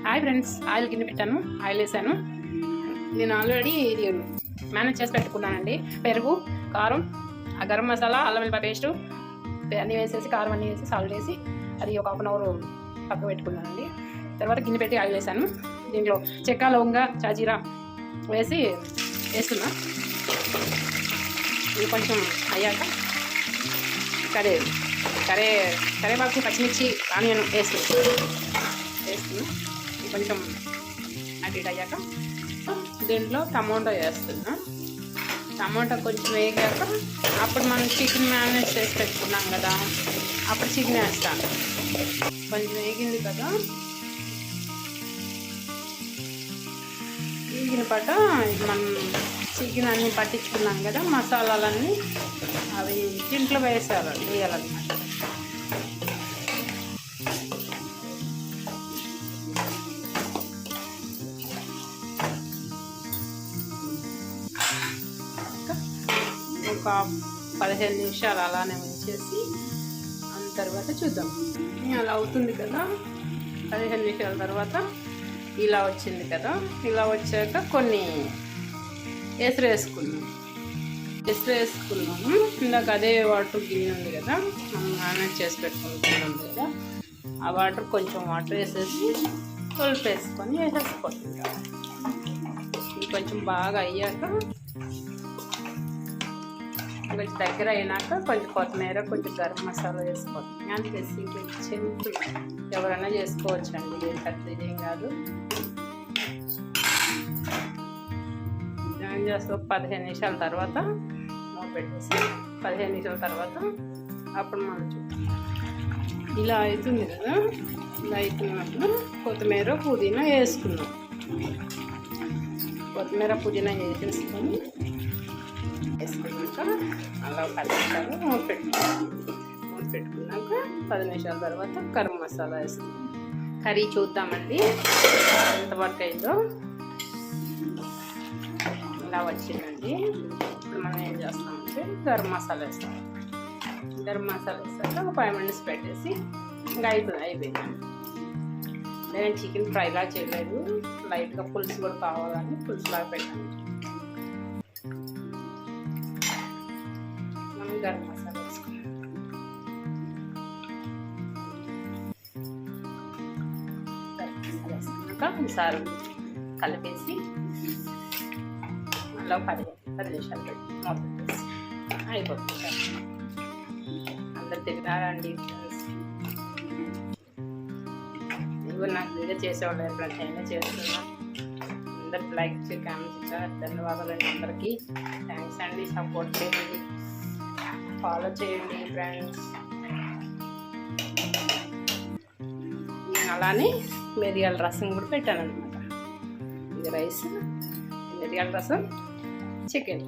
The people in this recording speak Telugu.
హాయ్ ఫ్రెండ్స్, ఆయిల్ కింద పెట్టాను, ఆయిల్ వేసాను. నేను ఆల్రెడీ ఇది మేనేజ్ చేసి పెట్టుకున్నానండి. పెరుగు, కారం, గరం మసాలా, అల్లం వెల్లిపాయ పేస్టు అన్నీ వేసేసి, కారం అన్నీ వేసి, సాల్ట్ వేసి అది ఒక హాఫ్ అన్ అవర్ పక్క పెట్టుకున్నానండి. తర్వాత గిన్నె పెట్టి ఆయిల్ వేసాను. దీంట్లో చెక్క, లవంగ, షాజీరా వేసి వేస్తున్నా. ఇది కొంచెం అయ్యాక కరేపాకు, పచ్చిమిర్చి, ఆనియన్ వేస్తున్నా. కొంచెం అటు ఇటు అయ్యాక దీంట్లో టమోటా వేస్తున్నా. టమోటా కొంచెం వేగాక అప్పుడు మనం చికెన్ మ్యారినేట్ చేసి పెట్టుకున్నాం కదా, అప్పుడు చికెన్ వేస్తాను. కొంచెం వేగింది కదా, వేగిన పట్ట మనం చికెన్ అన్నీ పట్టించుకున్నాం కదా, మసాలాలన్నీ అవి దీంట్లో వేయాలన్నమాట. ఒక 15 నిమిషాలు అలానే ఉంచేసి దాని తర్వాత చూద్దాం. అలా అవుతుంది కదా, 15 నిమిషాల తర్వాత ఇలా వచ్చింది కదా. ఇలా వచ్చాక కొన్ని ఎసరు వేసుకున్నాము. ఇందాక అదే వాటర్ గిన్నె ఉంది కదా, మనం మేనేజ్ చేసి పెట్టుకుంటున్నాం కదా, ఆ వాటర్ కొంచెం వాటర్ వేసేసి వేసుకొని వేసేసుకుంటాం. ఇది కొంచెం బాగా అయ్యాక, కొంచెం దగ్గర అయినాక కొంచెం కొత్తిమీర, కొంచెం గరం మసాలా వేసుకోవాలి. అంతే, సింపుల్. ఎవరైనా చేసుకోవచ్చు అండి, ఏం పెద్ద ఇదేం కాదు. ఏం చేస్తాం, 15 నిమిషాల తర్వాత మూత పెట్టేసి 15 నిమిషాల తర్వాత అప్పుడు మనం చూద్దాం. ఇలా అవుతుంది కదా, ఇలా అవుతున్నప్పుడు కొత్తిమీర, పుదీనా వేసుకున్నాం. కొత్తిమీర, పుదీనా వేసుకొని వేసుకున్నాక అలా 10 నిమిషాలు మూత పెట్టుకున్నాక 10 నిమిషాల తర్వాత గరం మసాలా వేస్తాం. కర్రీ చూద్దామండి ఎంతవరకు అయిందో. ఇలా వచ్చిందండి. ఇప్పుడు మనం ఏం చేస్తామంటే గరం మసాలా వేస్తాం. గరం మసాలా వేస్తాక ఒక 5 మినిట్స్ పెట్టేసి ఇంకా అయిపోయింది. నేను చికెన్ ఫ్రైలా చేయలేదు, లైట్గా పులుసు కూడా కావాలని పులుసులాగా పెట్టాను. మనం గరం మసాలా వేసుకున్నాం. వేసుకున్నాక ఒకసారి కలిపేసి మళ్ళీ 10 నిమిషాలు పెట్టి మూత పెట్టేసి అయిపోతుంది. అందరు తిన్నారండి ఫ్రెండ్స్. ఇవి నాకు వీడియో చేసేవాళ్ళు ఎప్పుడైనా చేస్తున్నా. అందరికి లైక్ చేసి కామెంట్ చేశారు, ధన్యవాదాలండి అందరికీ. థ్యాంక్స్ అండి. సపోర్ట్ చేయండి, ఫాలో చేయండి ఫ్రెండ్స్. నేను అలానే మిరియాల రసం కూడా పెట్టాను అనమాట. ఇది రైస్, మిరియాల రసం, చికెన్.